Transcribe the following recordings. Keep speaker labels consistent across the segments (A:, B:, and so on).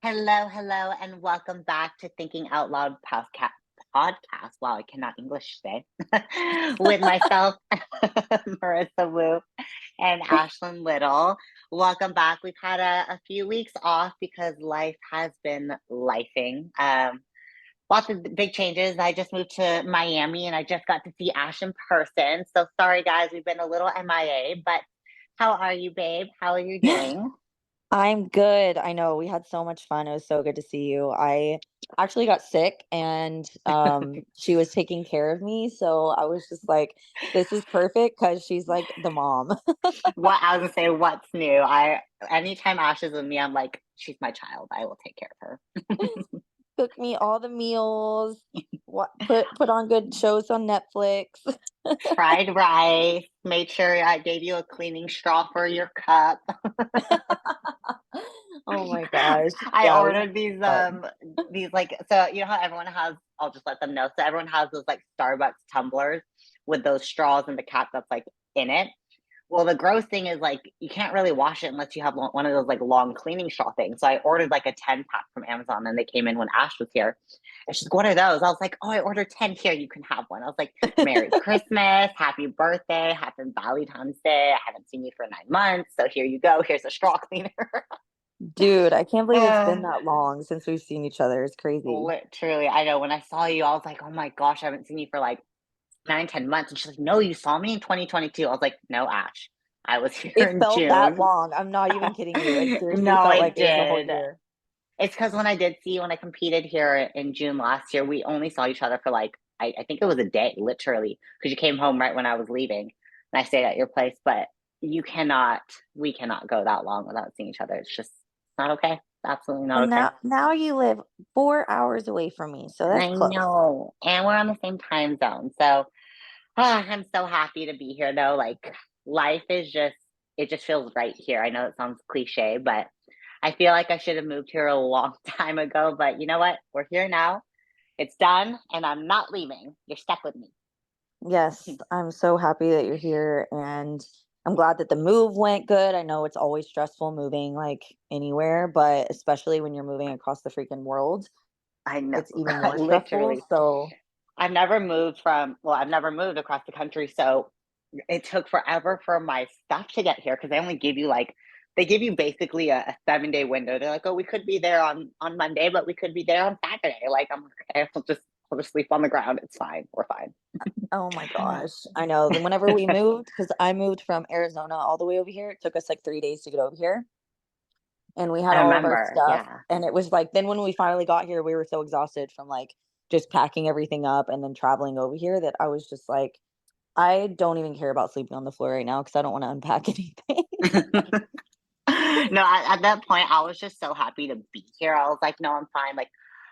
A: Hello, hello, and welcome back to Thinking Out Loud podcast. Wow, I cannot English today. With myself, Marissa Wu, and Ashlyn Little. Welcome back. We've had a few weeks off because life has been lifing. Lots of big changes. I just moved to Miami and I just got to see Ash in person. So sorry, guys, we've been a little MIA, but how are you, babe? How are you doing?
B: I'm good. I know we had so much fun. It was so good to see you. I actually got sick and she was taking care of me, so I was just like this is perfect cuz she's like the mom.
A: What I was gonna say, what's new? I anytime Ash is with me, I'm like, she's my child. I will take care of
B: Cook me all the meals.
A: her.
B: What put on good shows on Netflix.
A: Fried rice. Made sure I gave you a cleaning straw for your cup.
B: Oh my gosh.
A: I
B: Yeah, it was
A: ordered these
B: fun.
A: like so you know how everyone has, I'll just let them know. So everyone has those like Starbucks tumblers with those straws and the cap that's like in it. Well, the gross thing is like you can't really wash it unless you have one of those like long cleaning straw things. So I ordered like a 10 pack from Amazon and they came in when Ash was here. And she's like, what are those? I was like, oh, I ordered 10 here. You can have one. I was like, Merry Christmas, Happy Birthday, Happy Valentine's Day. I haven't seen you for 9 months. So here you go. Here's a straw cleaner.
B: Dude, I can't believe it's been
A: uh,
B: that long since we've seen each other. It's crazy.
A: Literally, I know when I saw you, I was like, oh my gosh, I haven't seen you for like 9, 10 months. And she's like, no, you saw me in 2022. I was like, no, Ash. I was here
B: It
A: in
B: felt that
A: June.
B: long. I'm not even kidding you. It seriously
A: No,
B: felt
A: it
B: like it was a whole
A: did.
B: year.
A: It's because when I did see you when I competed here in June last year, we only saw each other for like I think it was a day, literally, because you came home right when I was leaving and I stayed at your place. But you cannot, we cannot go that long without seeing each other. It's just not okay. Absolutely not
B: And
A: okay.
B: now you live 4 hours away from me, so that's
A: I
B: close.
A: know. And we're on the same time zone. So I'm so happy to be here though. Like life is just it just feels right here. I know it sounds cliche, but I feel like I should have moved here a long time ago. But you know what? We're here now. It's done, and I'm not leaving. You're stuck with me.
B: Yes, I'm so happy that you're here, and I'm glad that the move went good. I know it's always stressful moving, like, anywhere, but especially when you're moving across the freaking world,
A: I know,
B: it's even more stressful,
A: literally.
B: so
A: I've never moved across the country. So it took forever for my stuff to get here because they only give you like, they give you basically a 7 day window. They're like, oh, we could be there on Monday, but we could be there on Saturday. Like, I'm like, okay, I'll just sleep on the ground. It's fine. We're fine.
B: oh my gosh. I know, then whenever we moved, because I moved from Arizona all the way over here, it took us, like, 3 days to get over here. And we had
A: I
B: all of our
A: remember.
B: stuff,
A: Yeah.
B: and it was like then when we finally got here, we were so exhausted from, like, just packing everything up and then traveling over here that I was just like, "I don't even care about sleeping on the floor right now because I don't wanna unpack anything."
A: No, at that point, I was just so happy to be here. I was like, no, I'm fine. Like,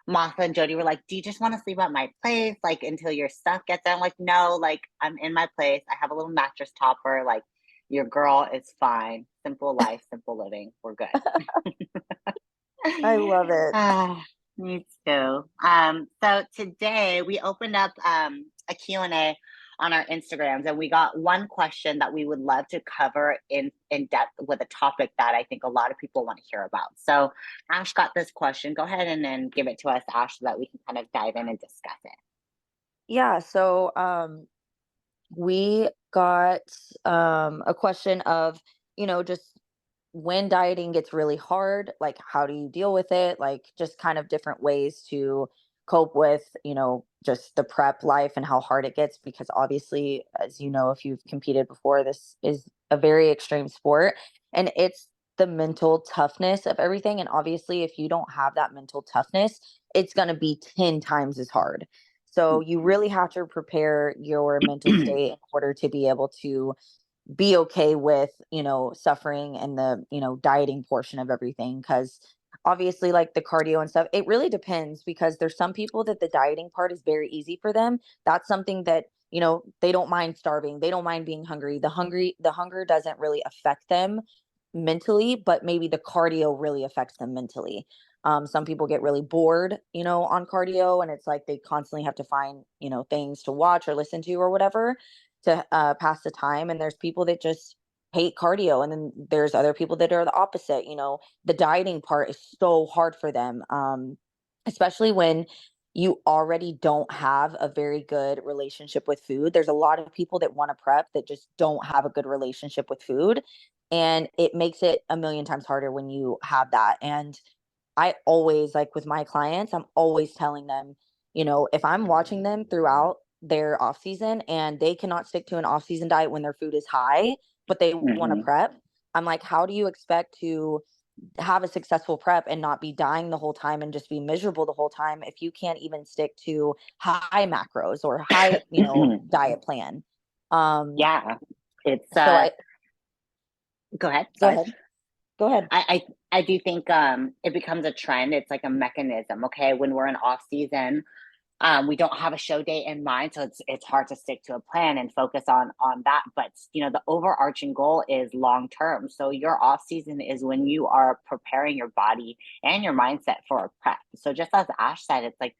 A: Martha and Jody were like, do you just want to sleep at my place? Like, until your stuff gets there? I'm like, no, like, I'm in my place. I have a little mattress topper. Like, your girl is fine. Simple life, simple living. We're good.
B: I love it.
A: Ah, me too. So today we opened up a Q&A on our Instagrams and we got one question that we would love to cover in depth with a topic that I think a lot of people want to hear about. So Ash got this question. Go ahead and then give it to us, Ash, so that we can kind of dive in and discuss it.
B: Yeah, so, we got, a question of, just when dieting gets really hard, like, how do you deal with it? Like, just kind of different ways to cope with, just the prep life and how hard it gets because obviously, as you know, if you've competed before, this is a very extreme sport, and it's the mental toughness of everything, and obviously, if you don't have that mental toughness, it's gonna be 10 times as hard. So you really have to prepare your mental state in order to be able to be okay with, suffering and the, dieting portion of everything. Cause obviously, like the cardio and stuff, it really depends because there's some people that the dieting part is very easy for them. That's something that, they don't mind starving. They don't mind being hungry. The hunger doesn't really affect them mentally, but maybe the cardio really affects them mentally. Some people get really bored, on cardio, and it's like they constantly have to find, things to watch or listen to or whatever to pass the time. And there's people that just hate cardio, and then there's other people that are the opposite. The dieting part is so hard for them, especially when you already don't have a very good relationship with food. There's a lot of people that want to prep that just don't have a good relationship with food, and it makes it a million times harder when you have that. And I always, like, with my clients, I'm always telling them, if I'm watching them throughout their off season and they cannot stick to an off season diet when their food is high, but they want to
A: Hmm.
B: prep, I'm like, how do you expect to have a successful prep and not be dying the whole time and just be miserable the whole time if you can't even stick to high macros or high, diet plan? Um,
A: Yeah, it's
B: so I
A: go ahead,
B: Go
A: sorry.
B: ahead. Go ahead.
A: I do think it becomes a trend. It's like a mechanism. Okay, when we're in off season, we don't have a show date in mind, so it's hard to stick to a plan and focus on that. But the overarching goal is long term. So your off season is when you are preparing your body and your mindset for a prep. So just as Ash said, it's like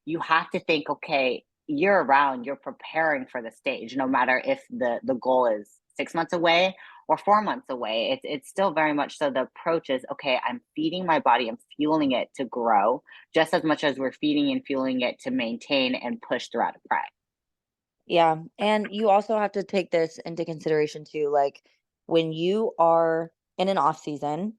A: you have to think, okay, year round, you're preparing for the stage, no matter if the goal is 6 months away or 4 months away. It's still very much so. The approach is, okay, I'm feeding my body, I'm fueling it to grow just as much as we're feeding and fueling it to maintain and push throughout a prep.
B: Yeah, and you also have to take this into consideration too, like, when you are in an off season,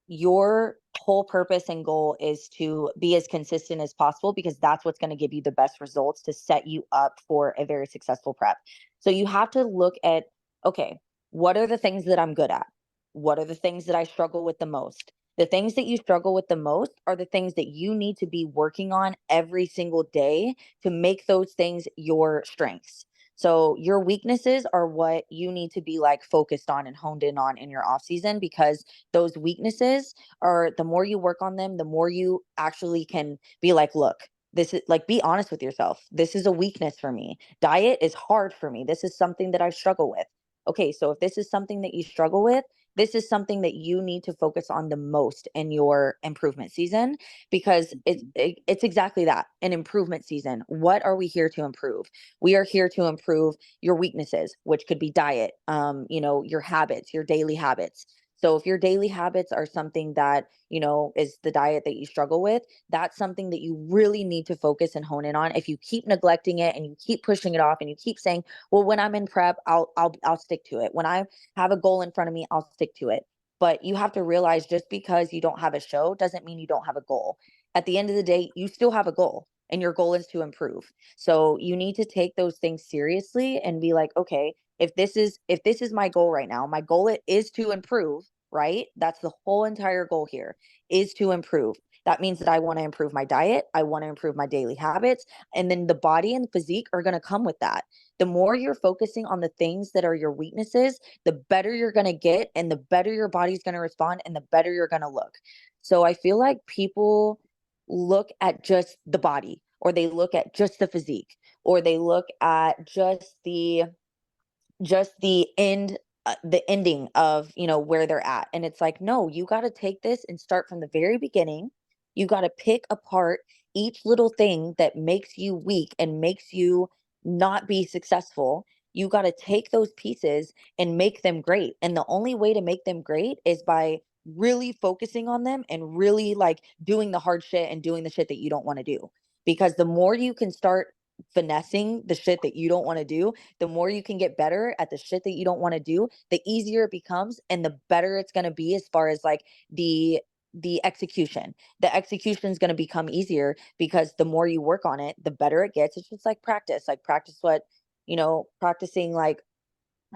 B: your whole purpose and goal is to be as consistent as possible because that's what's going to give you the best results to set you up for a very successful prep. So you have to look at, okay, what are the things that I'm good at? What are the things that I struggle with the most? The things that you struggle with the most are the things that you need to be working on every single day to make those things your strengths. So your weaknesses are what you need to be like focused on and honed in on in your off season, because those weaknesses are, the more you work on them, the more you actually can be like, look, this is like, be honest with yourself. This is a weakness for me. Diet is hard for me. This is something that I struggle with. Okay, so if this is something that you struggle with, this is something that you need to focus on the most in your improvement season, because it's exactly that, an improvement season. What are we here to improve? We are here to improve your weaknesses, which could be diet, your habits, your daily habits. So if your daily habits are something that, is the diet that you struggle with, that's something that you really need to focus and hone in on. If you keep neglecting it and you keep pushing it off and you keep saying, well, when I'm in prep, I'll stick to it. When I have a goal in front of me, I'll stick to it. But you have to realize, just because you don't have a show doesn't mean you don't have a goal. At the end of the day, you still have a goal, and your goal is to improve. So you need to take those things seriously and be like, okay, if this is my goal right now, my goal is to improve, right? That's the whole entire goal here, is to improve. That means that I want to improve my diet, I want to improve my daily habits, and then the body and the physique are going to come with that. The more you're focusing on the things that are your weaknesses, the better you're going to get, and the better your body's going to respond, and the better you're going to look. So I feel like people look at just the body, or they look at just the physique, or they look at just the ending of, where they're at, and it's like, no, you got to take this and start from the very beginning. You got to pick apart each little thing that makes you weak and makes you not be successful. You got to take those pieces and make them great, and the only way to make them great is by really focusing on them and really, like, doing the hard shit and doing the shit that you don't want to do. Because the more you can start finessing the shit that you don't want to do, the more you can get better at the shit that you don't want to do, the easier it becomes, and the better it's going to be as far as, like, the execution. The execution is going to become easier because the more you work on it, the better it gets. It's just like practice. Like, practicing, like,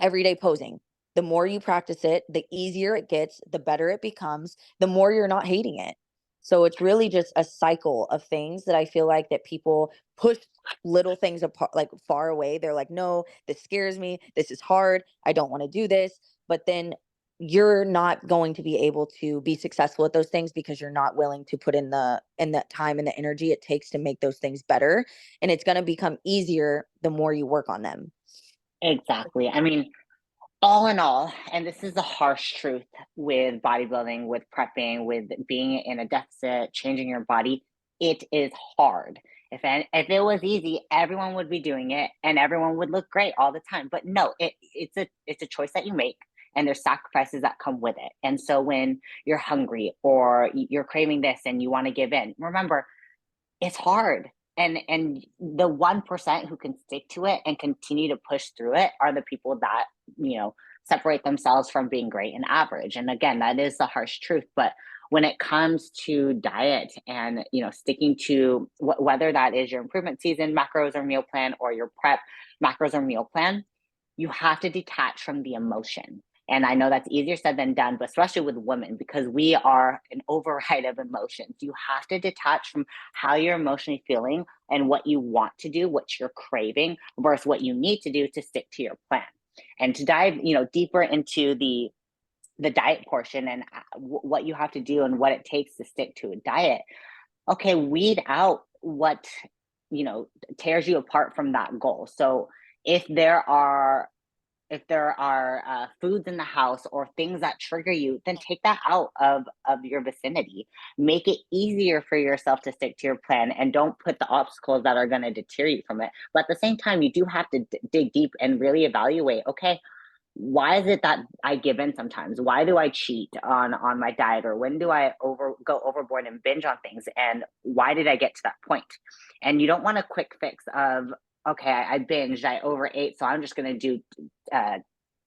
B: everyday posing. The more you practice it, the easier it gets, the better it becomes, the more you're not hating it. So it's really just a cycle of things that I feel like that people push little things apart, like, far away. They're like, no, this scares me. This is hard. I don't want to do this. But then you're not going to be able to be successful at those things because you're not willing to put in the time and the energy it takes to make those things better. And it's going to become easier the more you work on them.
A: Exactly. I mean, all in all, and this is the harsh truth with bodybuilding, with prepping, with being in a deficit, changing your body, it is hard. If it was easy, everyone would be doing it and everyone would look great all the time. But no, it's a choice that you make. and there's sacrifices that come with it. And so when you're hungry or you're craving this and you want to give in, remember, it's hard. And the 1% who can stick to it and continue to push through it are the people that, you know, separate themselves from being great and average. And again, that is the harsh truth. But when it comes to diet and, you know, sticking to whether that is your improvement season macros or meal plan, or your prep macros or meal plan, you have to detach from the emotion. And I know that's easier said than done, but especially with women, because we are an override of emotions. You have to detach from how you're emotionally feeling and what you want to do, what you're craving, versus what you need to do to stick to your plan. And to dive, you know, deeper into the diet portion and what you have to do and what it takes to stick to a diet. Okay, weed out what, you know, tears you apart from that goal. So if there are foods in the house or things that trigger you, then take that out of your vicinity. Make it easier for yourself to stick to your plan, and don't put the obstacles that are going to deter you from it. But at the same time, you do have to dig deep and really evaluate, okay, why is it that I give in sometimes? Why do I cheat on my diet? Or when do I go overboard and binge on things? And why did I get to that point? And you don't want a quick fix of, okay, I binged, I overate, so I'm just going to do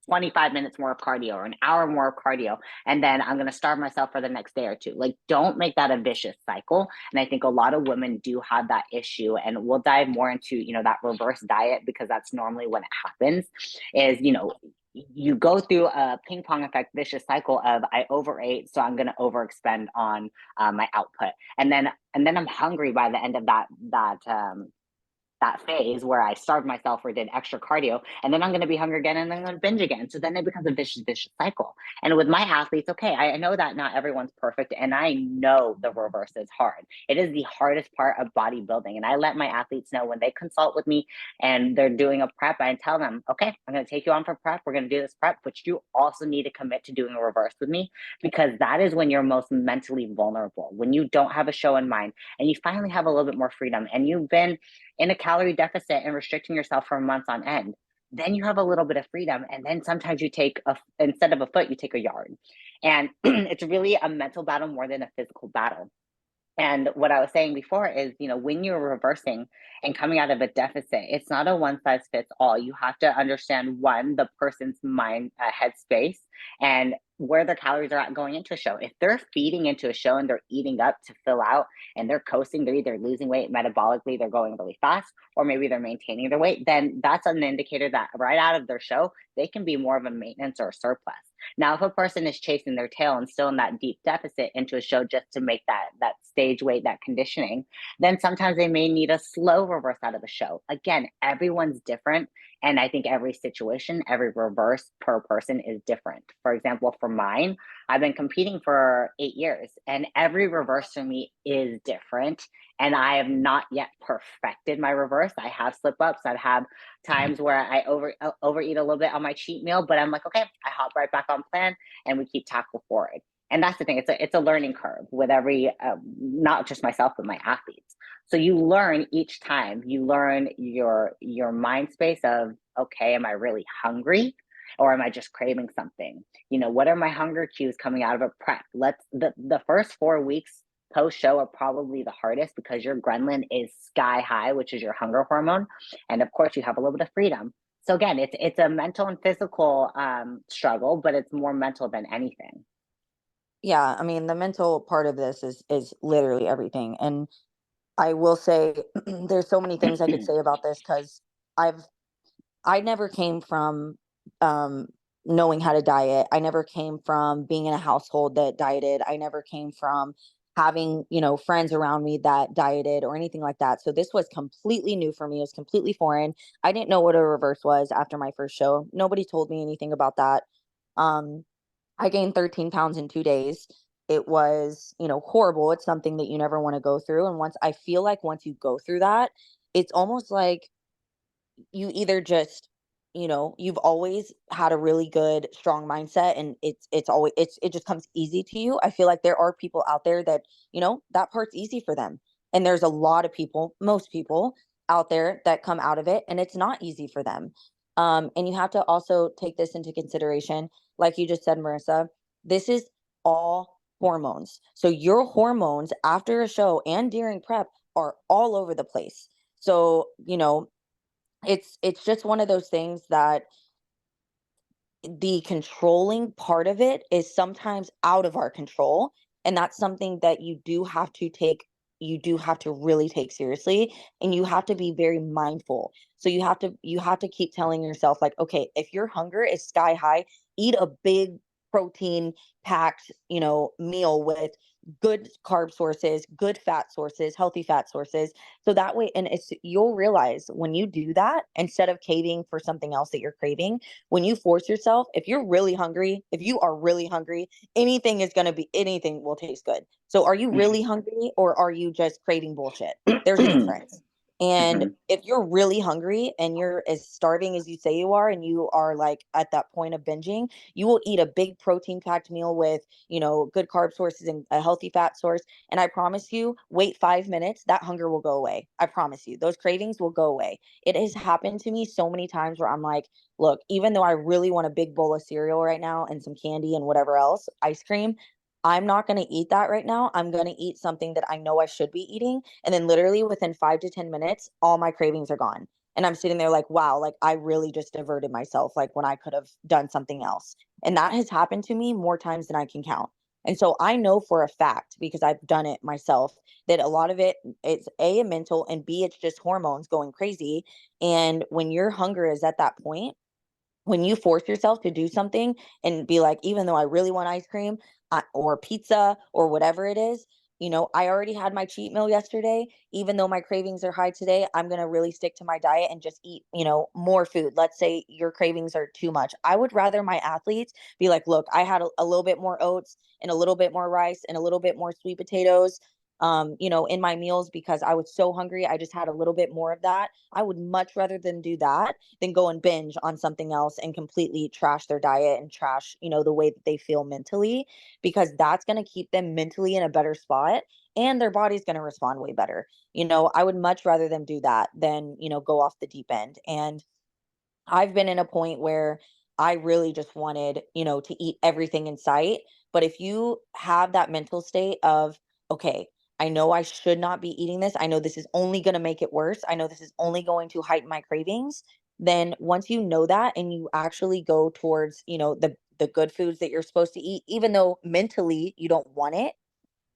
A: 25 minutes more of cardio or an hour more of cardio, and then I'm going to starve myself for the next day or two. Like, don't make that a vicious cycle. And I think a lot of women do have that issue, and we'll dive more into, you know, that reverse diet, because that's normally when it happens is, you know, you go through a ping pong effect vicious cycle of, I overate, so I'm going to overexpend on my output, and then I'm hungry by the end of that phase where I starved myself or did extra cardio, and then I'm going to be hungry again, and then I'm going to binge again. So then it becomes a vicious cycle. And with my athletes, okay, I know that not everyone's perfect, and I know the reverse is hard. It is the hardest part of bodybuilding, and I let my athletes know when they consult with me and they're doing a prep. I tell them, okay, I'm going to take you on for prep. We're going to do this prep, but you also need to commit to doing a reverse with me, because that is when you're most mentally vulnerable. When you don't have a show in mind, and you finally have a little bit more freedom, and you've been in a calorie deficit and restricting yourself for months on end, then you have a little bit of freedom. And then sometimes you take instead of a foot, you take a yard. And it's really a mental battle more than a physical battle. And what I was saying before is, you know, when you're reversing and coming out of a deficit, it's not a one size fits all. You have to understand, one, the person's mind, headspace, and where their calories are at going into a show. If they're feeding into a show and they're eating up to fill out and they're coasting, they're either losing weight metabolically, they're going really fast, or maybe they're maintaining their weight, then that's an indicator that right out of their show, they can be more of a maintenance or a surplus. Now, if a person is chasing their tail and still in that deep deficit into a show just to make that stage weight, that conditioning, then sometimes they may need a slow reverse out of the show. Again, everyone's different. And I think every situation, every reverse per person is different. For example, for mine, I've been competing for 8 years, and every reverse for me is different. And I have not yet perfected my reverse. I have slip ups. I've had times where I overeat a little bit on my cheat meal, but I'm like, okay, I hop right back on plan, and we keep tackle forward. And that's the thing. It's a learning curve with every, not just myself, but my athletes. So you learn each time. You learn your mind space of, okay, am I really hungry, or am I just craving something? You know, what are my hunger cues coming out of a prep? The first 4 weeks post show are probably the hardest, because your ghrelin is sky high, which is your hunger hormone, and of course you have a little bit of freedom. So again, it's a mental and physical struggle, but it's more mental than anything.
B: Yeah, I mean, the mental part of this is literally everything. And I will say there's so many things I could say about this, because I've I never came from um knowing how to diet. I never came from being in a household that dieted. I never came from having, friends around me that dieted or anything like that. So this was completely new for me. It was completely foreign. I didn't know what a reverse was after my first show. Nobody told me anything about that. Um I gained 13 pounds in 2 days. It was, horrible. It's something that you never want to go through. And once you go through that, it's almost like you either just, you've always had a really good strong mindset, and it just comes easy to you. I feel like there are people out there that, that part's easy for them. And there's a lot of people, most people out there that come out of it and it's not easy for them. And you have to also take this into consideration, like you just said, Marissa, this is all hormones. So your hormones after a show and during prep are all over the place. So, it's just one of those things that the controlling part of it is sometimes out of our control, and that's something that you do have to really take seriously, and you have to be very mindful. So you have to keep telling yourself, like, okay, if your hunger is sky high, eat a big protein packed, meal with good carb sources, good fat sources, healthy fat sources. So that way, and you'll realize when you do that, instead of craving for something else that you're craving, when you force yourself, if you are really hungry, anything will taste good. So are you really hungry, or are you just craving bullshit? There's a difference. And
A: Mhm.
B: if you're really hungry and you're as starving as you say you are, and you are like at that point of binging, you will eat a big protein packed meal with, good carb sources and a healthy fat source. And I promise you, wait 5 minutes, that hunger will go away. I promise you, those cravings will go away. It has happened to me so many times where I'm like, look, even though I really want a big bowl of cereal right now and some candy and whatever else, ice cream, I'm not going to eat that right now. I'm going to eat something that I know I should be eating. And then literally within 5 to 10 minutes, all my cravings are gone. And I'm sitting there like, wow, like I really just diverted myself, like when I could have done something else. And that has happened to me more times than I can count. And so I know for a fact, because I've done it myself, that a lot of it's A, mental, and B, it's just hormones going crazy. And when your hunger is at that point, when you force yourself to do something and be like, even though I really want ice cream, or pizza or whatever it is, I already had my cheat meal yesterday. Even though my cravings are high today, I'm going to really stick to my diet and just eat, more food. Let's say your cravings are too much. I would rather my athletes be like, look, I had a little bit more oats and a little bit more rice and a little bit more sweet potatoes, in my meals, because I was so hungry. I just had a little bit more of that. I would much rather than do that than go and binge on something else and completely trash their diet and trash, the way that they feel mentally, because that's going to keep them mentally in a better spot, and their body's going to respond way better. I would much rather them do that than, go off the deep end. And I've been in a point where I really just wanted, to eat everything in sight. But if you have that mental state of, okay, I know I should not be eating this. I know this is only going to make it worse. I know this is only going to heighten my cravings. Then once you know that and you actually go towards, the good foods that you're supposed to eat, even though mentally you don't want it,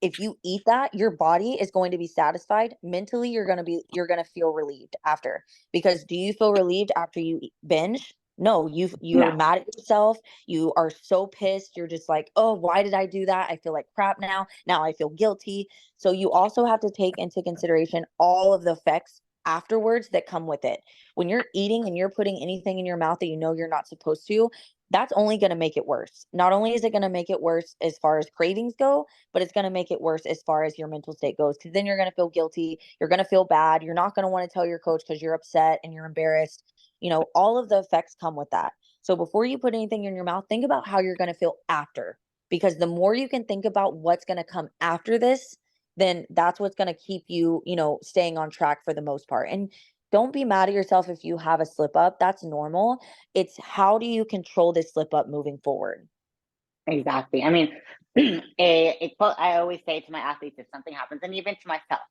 B: if you eat that, your body is going to be satisfied. Mentally, you're going to feel relieved after. Because do you feel relieved after you binge? No, you're
A: No.
B: mad at yourself. You are so pissed. You're just like, "Oh, why did I do that? I feel like crap now. Now I feel guilty." So you also have to take into consideration all of the effects afterwards that come with it. When you're eating and you're putting anything in your mouth that you know you're not supposed to, that's only going to make it worse. Not only is it going to make it worse as far as cravings go, but it's going to make it worse as far as your mental state goes, because then you're going to feel guilty. You're going to feel bad. You're not going to want to tell your coach because you're upset and you're embarrassed. All of the effects come with that. So before you put anything in your mouth, think about how you're going to feel after, because the more you can think about what's going to come after this, then that's what's going to keep you, staying on track for the most part. And don't be mad at yourself if you have a slip up. That's normal. It's how do you control this slip up moving forward?
A: Exactly. I mean, a quote I always say to my athletes if something happens, and even to myself,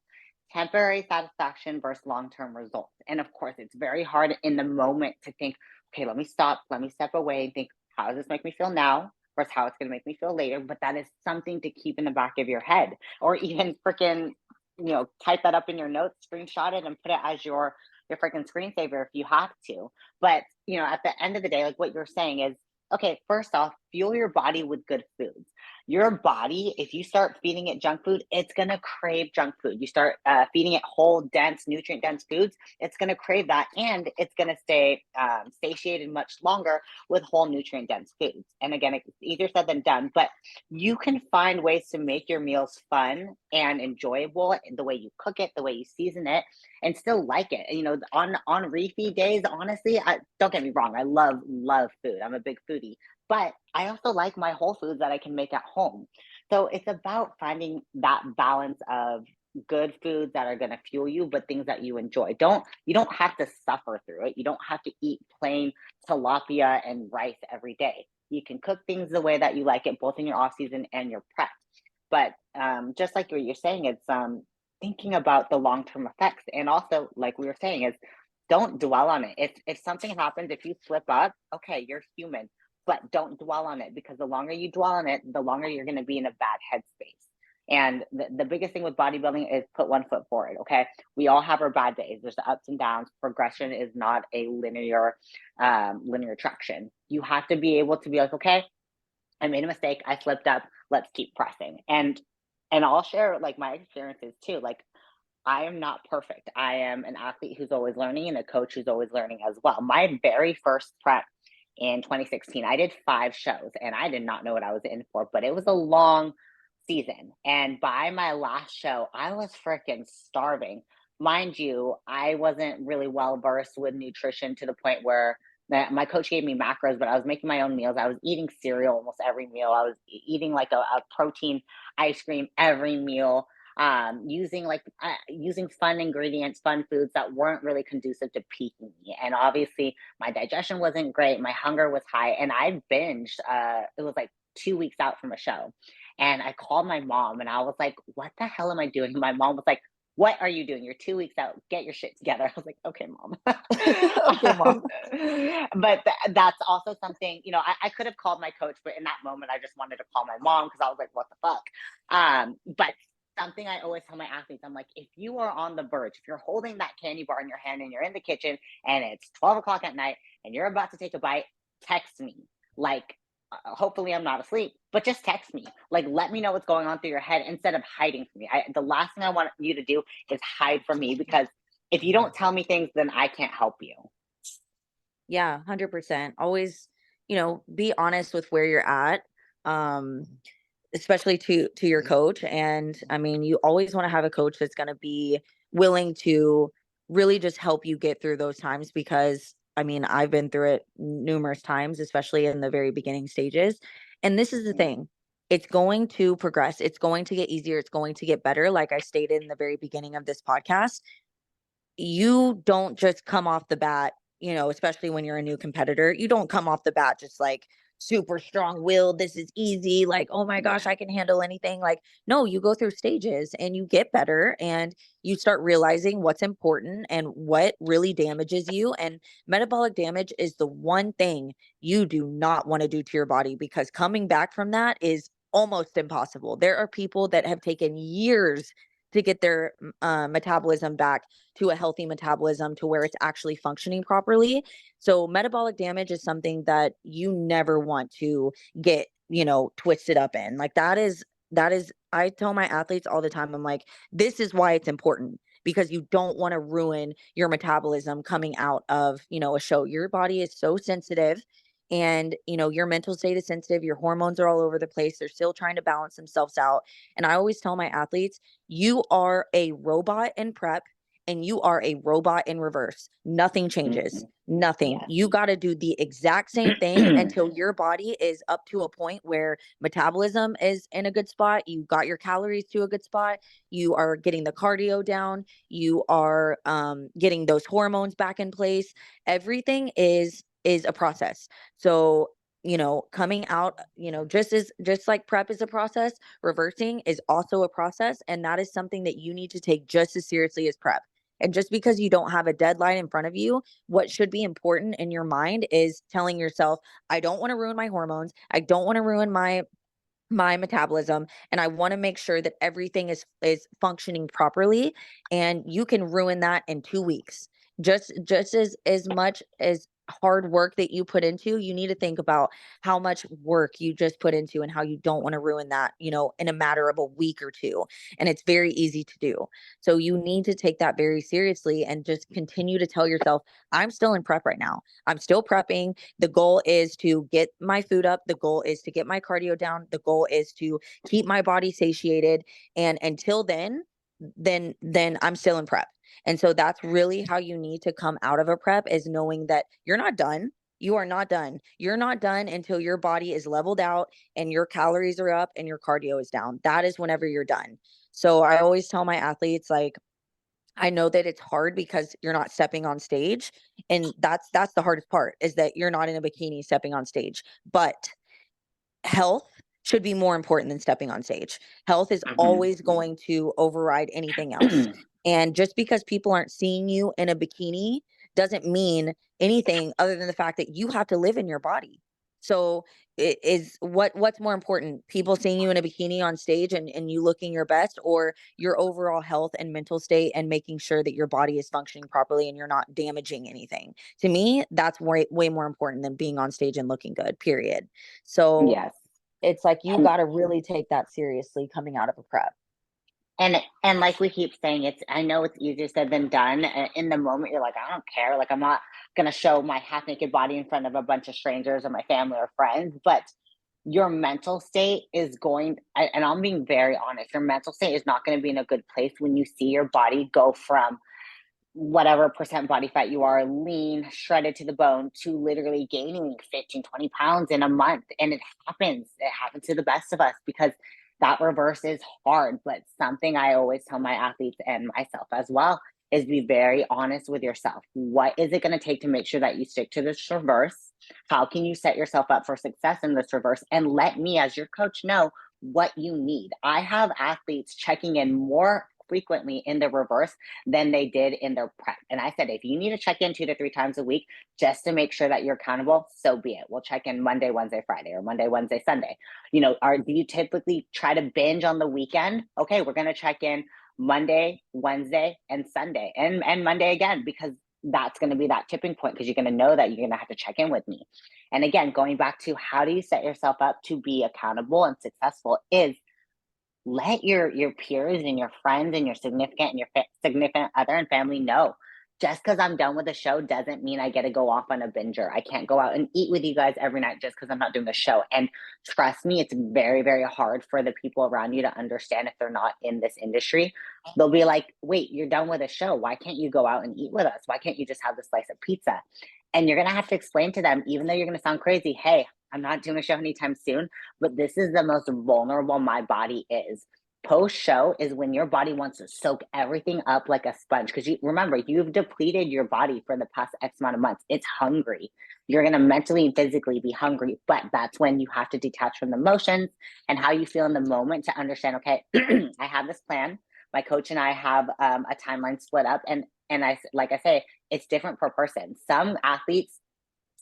A: temporary satisfaction versus long-term results. And of course, it's very hard in the moment to think, okay, let me stop, let me step away and think, how does this make me feel now versus how it's going to make me feel later? But that is something to keep in the back of your head, or even freaking, type that up in your notes, screenshot it, and put it as your freaking screensaver if you have to. But at the end of the day, like what you're saying is, okay, first off, fuel your body with good foods. Your body, if you start feeding it junk food, it's going to crave junk food. You start feeding it whole, dense, nutrient dense foods, it's going to crave that, and it's going to stay satiated much longer with whole, nutrient dense foods. And again, it's easier said than done, but you can find ways to make your meals fun and enjoyable in the way you cook it, the way you season it, and still like it. On refeed days, honestly, don't get me wrong, I love food. I'm a big foodie, but I also like my whole foods that I can make at home. So it's about finding that balance of good foods that are going to fuel you, but things that you enjoy. You don't have to suffer through it. You don't have to eat plain tilapia and rice every day. You can cook things the way that you like it, both in your off season and your prep. But just like what you're saying, it's thinking about the long term effects, and also, like we were saying, is don't dwell on it. If something happens, if you slip up, okay, you're human, but don't dwell on it, because the longer you dwell on it, the longer you're going to be in a bad headspace. And the biggest thing with bodybuilding is put one foot forward. Okay, we all have our bad days. There's the ups and downs. Progression is not a linear traction. You have to be able to be like, okay, I made a mistake. I slipped up. Let's keep pressing. And I'll share like my experiences too. Like, I am not perfect. I am an athlete who's always learning and a coach who's always learning as well. My very first prep in 2016, I did 5 shows and I did not know what I was in for, but it was a long season. And by my last show, I was freaking starving. Mind you, I wasn't really well versed with nutrition to the point where my coach gave me macros, but I was making my own meals. I was eating cereal almost every meal. I was eating like a protein ice cream every meal, using fun ingredients, fun foods that weren't really conducive to peaking me. And obviously, my digestion wasn't great. My hunger was high, and I binged. It was like 2 weeks out from a show, and I called my mom, and I was like, "What the hell am I doing?" My mom was like, "What are you doing? You're 2 weeks out. Get your shit together." I was like, "Okay, mom."
B: Okay, mom.
A: But that's also something, I could have called my coach, but in that moment, I just wanted to call my mom because I was like, "What the fuck?" But something I always tell my athletes, I'm like, if you are on the verge, if you're holding that candy bar in your hand and you're in the kitchen and it's 12 o'clock at night and you're about to take a bite, text me. Like, hopefully I'm not asleep, but just text me. Like, let me know what's going on through your head instead of hiding from me. The last thing I want you to do is hide from me, because if you don't tell me things, then I can't help you.
B: Yeah, 100%. Always, be honest with where you're at. Um, especially to your coach. And I mean, you always want to have a coach that's going to be willing to really just help you get through those times, because I mean, I've been through it numerous times, especially in the very beginning stages. And this is the
A: Mm,
B: thing. It's going to progress. It's going to get easier. It's going to get better. Like I stated in the very beginning of this podcast, you don't just come off the bat, especially when you're a new competitor, you don't come off the bat just like super strong willed. This is easy. Like, oh my gosh,
A: yeah.
B: I can handle anything. Like, no, you go through stages and you get better and you start realizing what's important and what really damages you. And metabolic damage is the one thing you do not want to do to your body, because coming back from that is almost impossible. There are people that have taken years to get their metabolism back to a healthy metabolism to where it's actually functioning properly. So metabolic damage is something that you never want to get, twisted up in. Like that is I tell my athletes all the time, I'm like, this is why it's important, because you don't want to ruin your metabolism coming out of, a show. Your body is so sensitive, and your mental state is sensitive, your hormones are all over the place, they're still trying to balance themselves out. And I always tell my athletes, you are a robot in prep and you are a robot in reverse. Nothing changes.
A: Hmm.
B: Nothing.
A: Yes.
B: You got to do the exact same thing until your body is up to a point where metabolism is in a good spot. You got your calories to a good spot. You are getting the cardio down. You are getting those hormones back in place. Everything is a process. So coming out, just like prep is a process, reversing is also a process. And that is something that you need to take just as seriously as prep. And just because you don't have a deadline in front of you, what should be important in your mind is telling yourself, I don't want to ruin my hormones. I don't want to ruin my metabolism, and I want to make sure that everything is functioning properly. And you can ruin that in 2 weeks. Just as much as hard work that you put into, you need to think about how much work you just put into and how you don't want to ruin that, in a matter of a week or two. And it's very easy to do. So you need to take that very seriously and just continue to tell yourself, I'm still in prep right now. I'm still prepping. The goal is to get my food up. The goal is to get my cardio down. The goal is to keep my body satiated. And until then I'm still in prep. And so that's really how you need to come out of a prep, is knowing that you're not done. You are not done. You're not done until your body is leveled out and your calories are up and your cardio is down. That is whenever you're done. So I always tell my athletes, like, I know that it's hard because you're not stepping on stage, and that's the hardest part, is that you're not in a bikini stepping on stage. But health should be more important than stepping on stage. Health is
A: Mhm.
B: always going to override anything else. And just because people aren't seeing you in a bikini doesn't mean anything other than the fact that you have to live in your body. So it is what's more important, people seeing you in a bikini on stage and you looking your best, or your overall health and mental state and making sure that your body is functioning properly and you're not damaging anything. To me, that's way more important than being on stage and looking good, period. So
A: Yes.
B: it's like you
A: And
B: gotta really take that seriously coming out of a prep.
A: and like we keep saying, it's I know it's easier said than done. In the moment, you're like, I don't care. Like I'm not gonna show my half naked body in front of a bunch of strangers or my family or friends, but your mental state is and I'm being very honest, your mental state is not going to be in a good place when you see your body go from whatever percent body fat you are, lean, shredded to the bone, to literally gaining 15, 20 pounds in a month. And it happens to the best of us because that reverse is hard. But something I always tell my athletes and myself as well is be very honest with yourself. What is it going to take to make sure that you stick to this reverse? How can you set yourself up for success in this reverse? And let me, as your coach, know what you need. I have athletes checking in more frequently in the reverse than they did in their prep. And I said, if you need to check in 2 to 3 times a week just to make sure that you're accountable, so be it. We'll check in Monday, Wednesday, Friday, or Monday, Wednesday, Sunday. Do you typically try to binge on the weekend? Okay, we're going to check in Monday, Wednesday, and Sunday, and Monday again, because that's going to be that tipping point, because you're going to know that you're going to have to check in with me. And again, going back to how do you set yourself up to be accountable and successful is let your peers and your friends and your significant and your significant other and family know. Just because I'm done with the show doesn't mean I get to go off on a binger. I can't go out and eat with you guys every night just because I'm not doing the show. And trust me, it's very, very hard for the people around you to understand if they're not in this industry. They'll be like, wait, you're done with a show. Why can't you go out and eat with us? Why can't you just have the slice of pizza? And you're going to have to explain to them, even though you're going to sound crazy, hey, I'm not doing a show anytime soon, but this is the most vulnerable my body is. Post show is when your body wants to soak everything up like a sponge, because you remember, you've depleted your body for the past X amount of months. It's hungry. You're going to mentally and physically be hungry, but that's when you have to detach from the emotions and how you feel in the moment to understand, okay, I have this plan. My coach and I have a timeline split up, and I, like I say, it's different per person. Some athletes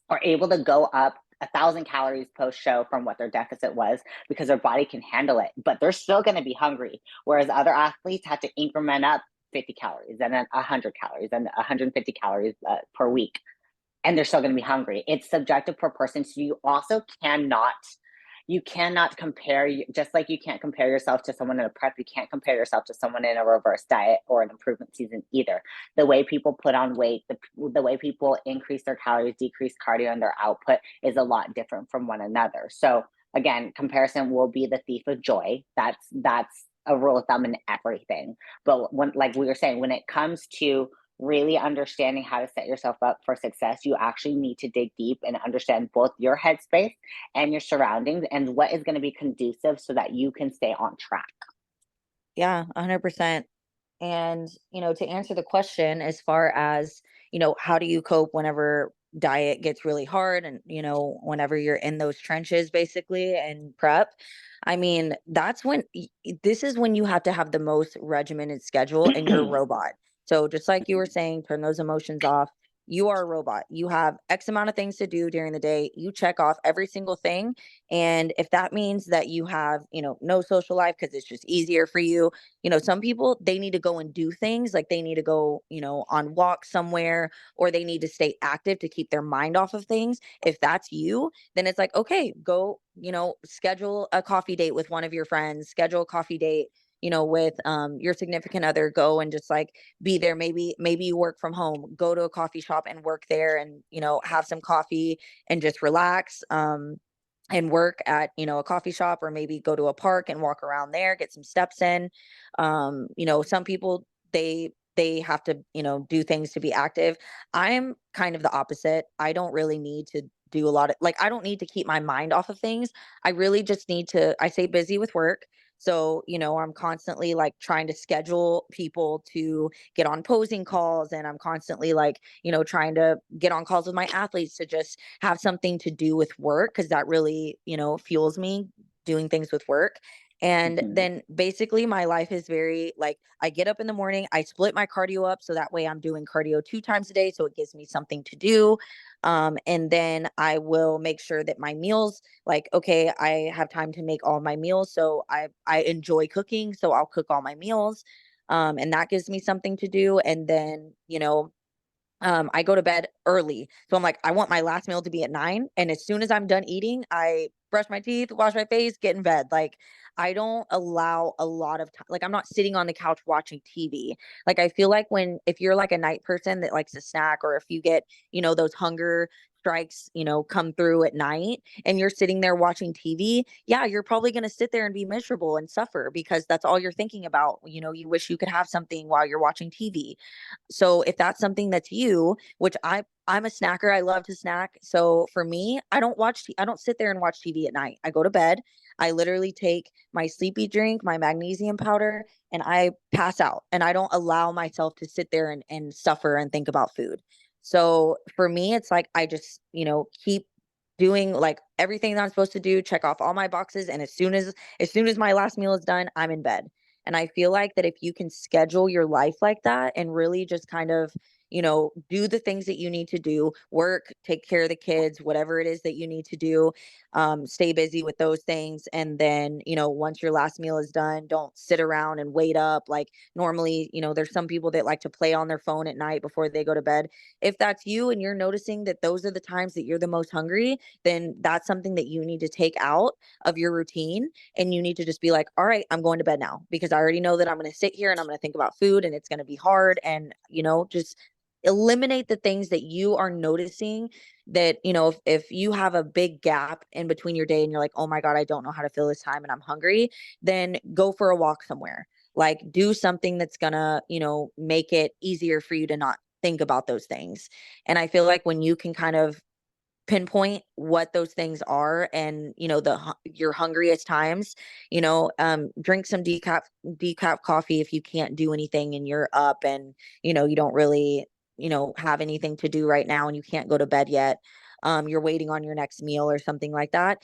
A: are able to go up 1,000 calories post show from what their deficit was because their body can handle it, but they're still going to be hungry. Whereas other athletes have to increment up 50 calories and then 100 calories and 150 calories per week, and they're still going to be hungry. It's subjective per person. So you cannot compare, just like you can't compare yourself to someone in a prep, you can't compare yourself to someone in a reverse diet or an improvement season either. The way people put on weight, the way people increase their calories, decrease cardio, and their output is a lot different from one another. So again, comparison will be the thief of joy. That's a rule of thumb in everything. But when, like we were saying, when it comes to really understanding how to set yourself up for success, you actually need to dig deep and understand both your headspace and your surroundings and what is going to be conducive so that you can stay on track.
B: Yeah, 100%. And, to answer the question as far as, how do you cope whenever diet gets really hard and, whenever you're in those trenches basically and prep, I mean, this is when you have to have the most regimented schedule and you're a robot. So just like you were saying, turn those emotions off. You are a robot. You have X amount of things to do during the day. You check off every single thing. And if that means that you have, no social life because it's just easier for you, some people, they need to go and do things, like they need to go, on walks somewhere, or they need to stay active to keep their mind off of things. If that's you, then it's like, okay, go, schedule a coffee date with one of your friends, schedule a coffee date, with your significant other, go and just like be there. Maybe you work from home, go to a coffee shop and work there and, have some coffee and just relax. And work at, a coffee shop, or maybe go to a park and walk around there, get some steps in. Some people, they they have to, do things to be active. I'm kind of the opposite. I don't really need to do a lot of, like, I don't need to keep my mind off of things. I really just need to, I stay busy with work. So, I'm constantly like trying to schedule people to get on posing calls, and I'm constantly like, trying to get on calls with my athletes to just have something to do with work, because that really, fuels me, doing things with work. And
A: Mhm.
B: then basically my life is very like, I get up in the morning, I split my cardio up so that way I'm doing cardio 2 times a day. So it gives me something to do. And then I will make sure that my meals, like, okay, I have time to make all my meals. So I enjoy cooking. So I'll cook all my meals. And that gives me something to do. And then, I go to bed early. So I'm like, I want my last meal to be at 9. And as soon as I'm done eating, I brush my teeth, wash my face, get in bed. Like, I don't allow a lot of time. Like, I'm not sitting on the couch watching TV. Like, I feel like if you're like a night person that likes a snack, or if you get, those hunger strikes, come through at night and you're sitting there watching TV, yeah, you're probably going to sit there and be miserable and suffer because that's all you're thinking about. You wish you could have something while you're watching TV. So if that's something that's you, which I'm a snacker, I love to snack. So for me, I don't sit there and watch TV at night. I go to bed. I literally take my sleepy drink, my magnesium powder, and I pass out. And I don't allow myself to sit there and suffer and think about food. So for me, it's like I just, keep doing like everything that I'm supposed to do, check off all my boxes, and as soon as my last meal is done, I'm in bed. And I feel like that if you can schedule your life like that and really just kind of, do the things that you need to do, work, take care of the kids, whatever it is that you need to do, stay busy with those things. And then, once your last meal is done, don't sit around and wait up. Like normally, there's some people that like to play on their phone at night before they go to bed. If that's you and you're noticing that those are the times that you're the most hungry, then that's something that you need to take out of your routine, and you need to just be like, all right, I'm going to bed now because I already know that I'm going to sit here and I'm going to think about food and it's going to be hard. And, just eliminate the things that you are noticing that, if you have a big gap in between your day and you're like, oh my God, I don't know how to fill this time and I'm hungry, then go for a walk somewhere. Like do something that's going to, make it easier for you to not think about those things. And I feel like when you can kind of pinpoint what those things are, and your hungriest times, drink some decaf coffee if you can't do anything and you're up, and you don't really have anything to do right now and you can't go to bed yet, you're waiting on your next meal or something like that,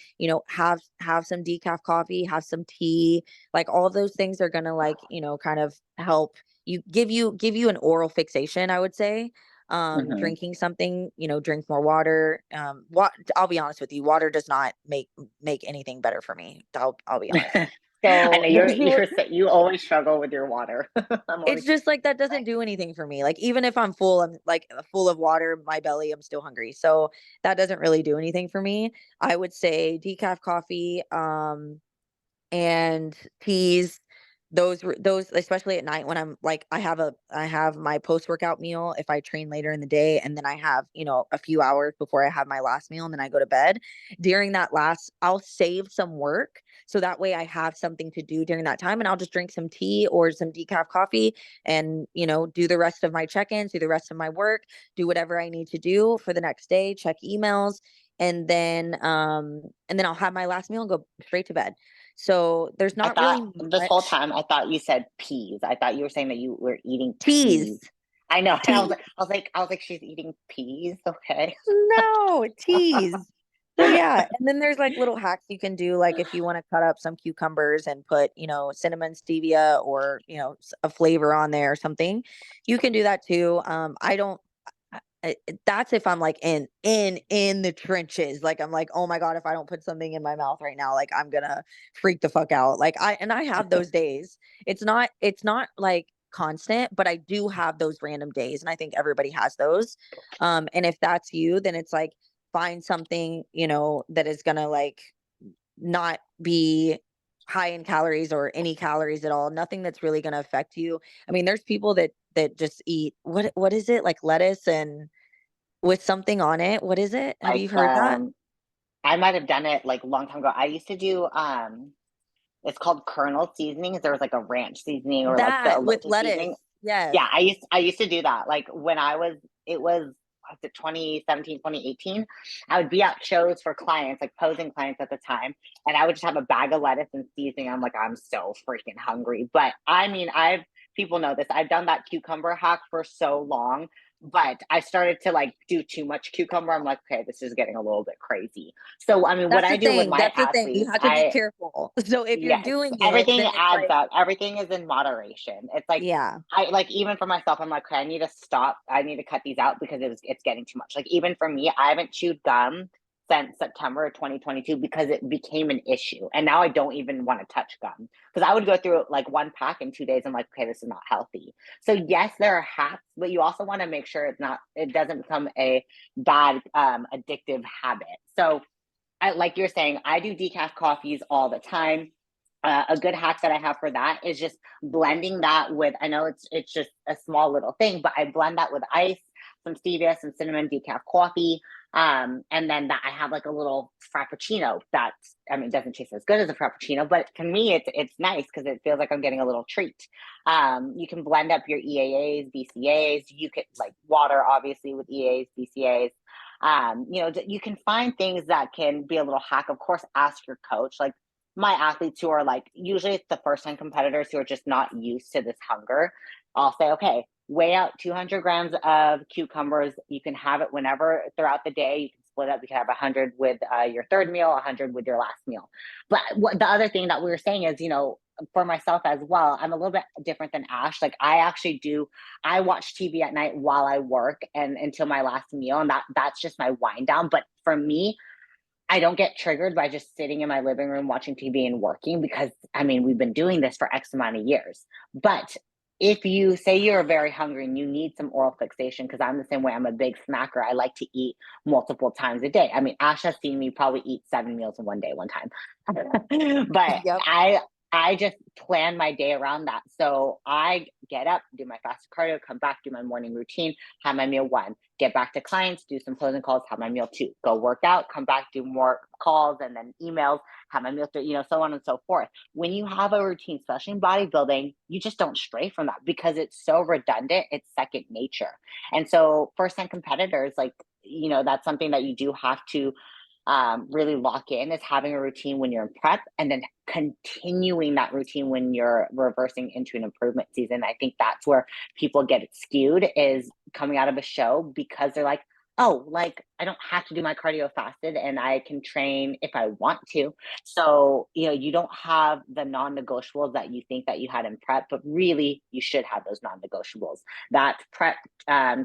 B: have some decaf coffee, have some tea. Like all of those things are going to like kind of help give you an oral fixation, I would say.
A: Mhm.
B: Drinking something, drink more water. I'll be honest with you, water does not make anything better for me. I'll be honest.
A: I
B: So
A: know
B: there's
A: you always struggle with your water. I'm
B: it's
A: always
B: just like that doesn't do anything for me. Like even if I'm full, I'm like full of water, my belly, I'm still hungry. So that doesn't really do anything for me. I would say decaf coffee, and teas. Those especially at night when I'm like I have my post-workout meal if I train later in the day, and then I have, a few hours before I have my last meal, and then I go to bed. During that last, I'll save some work so that way I have something to do during that time, and I'll just drink some tea or some decaf coffee, and do the rest of my check-ins, do the rest of my work, do whatever I need to do for the next day, check emails, and then I'll have my last meal and go straight to bed. So there's
A: I
B: not
A: thought
B: really
A: this whole
B: much.
A: time I thought you said peas. I thought you were saying that you were eating
B: Teas,
A: peas. I know. And
B: tea.
A: I was like, she's eating peas. Okay.
B: No, teas. So yeah, and then there's like little hacks you can do, like if you want to cut up some cucumbers and put, cinnamon stevia or, a flavor on there or something, you can do that too. I don't that's if I'm like in the trenches. Like I'm like, oh my God, if I don't put something in my mouth right now, like I'm gonna freak the fuck out. Like I have those days. It's not like constant, but I do have those random days. And I think everybody has those. And if that's you, then it's like find something, that is gonna like not be high in calories or any calories at all. Nothing that's really going to affect you. I mean, there's people that just eat what is it? Like lettuce and with something on it. What is it? Have
A: Like
B: you heard that?
A: I might have done it like a long time ago. I used to do it's called Colonel seasonings. There was like a ranch seasoning or like the
B: That with
A: lotus
B: lettuce.
A: seasoning.
B: Yes.
A: Yeah, I used to do that. Like when it was it 2017, 2018. I would be at shows for clients, like posing clients at the time, and I would just have a bag of lettuce and seasoning. I'm like, I'm so freaking hungry. But I mean, people know this. I've done that cucumber hack for so long, but I started to like do too much cucumber. I'm like, okay, this is getting a little bit crazy. So I mean, what
B: That's
A: I
B: the
A: do with
B: thing,
A: my
B: that's the thing, you
A: athletes,
B: have to be careful. So if you're
A: yes,
B: doing it,
A: everything
B: then it's
A: adds
B: like
A: up. Everything is in moderation. It's like
B: yeah,
A: I like even for myself, I'm like, okay, I need to stop. I need to cut these out because it's getting too much. Like even for me, I haven't chewed gum since September 2022 because it became an issue. And now I don't even want to touch gum because I would go through like one pack in 2 days. I'm like, okay, this is not healthy. So yes, there are hacks, but you also want to make sure it doesn't become a bad addictive habit. So like you're saying, I do decaf coffees all the time. A good hack that I have for that is just blending that with. I know it's just a small little thing, but I blend that with ice, some stevia, some cinnamon decaf coffee, and then that I have like a little frappuccino. That's I mean, it doesn't taste as good as a frappuccino, but to me, it's nice because it feels like I'm getting a little treat. You can blend up your EAAs, BCAAs. You could like water, obviously, with EAAs, BCAAs. You can find things that can be a little hack. Of course, ask your coach. Like my athletes who are like, usually it's the first time competitors who are just not used to this hunger. I'll say, okay, weigh out 200 grams of cucumbers. You can have it whenever throughout the day. You can split up. You can have 100 with your third meal, 100 with your last meal. But the other thing that we were saying is, for myself as well, I'm a little bit different than Ash. Like I watch TV at night while I work and until my last meal, and that's just my wind down. But for me, I don't get triggered by just sitting in my living room watching TV and working because I mean we've been doing this for X amount of years. But if you say you're very hungry and you need some oral fixation, because I'm the same way, I'm a big snacker. I like to eat multiple times a day. I mean, Ash has seen me probably eat 7 meals in one day one time. But
B: yep.
A: I just plan my day around that. So I get up, do my fasted cardio, come back, do my morning routine, have my meal one, get back to clients, do some closing calls, have my meal two, go work out, come back, do more calls and then emails, have my meal three, so on and so forth. When you have a routine, especially in bodybuilding, you just don't stray from that because it's so redundant, it's second nature. And so first time competitors, like, that's something that you do have to really lock in is having a routine when you're in prep and then continuing that routine when you're reversing into an improvement season. I think that's where people get it skewed is coming out of a show because they're like, oh, like I don't have to do my cardio fasted and I can train if I want to. So, you don't have the non-negotiables that you think that you had in prep, but really you should have those non-negotiables. That prep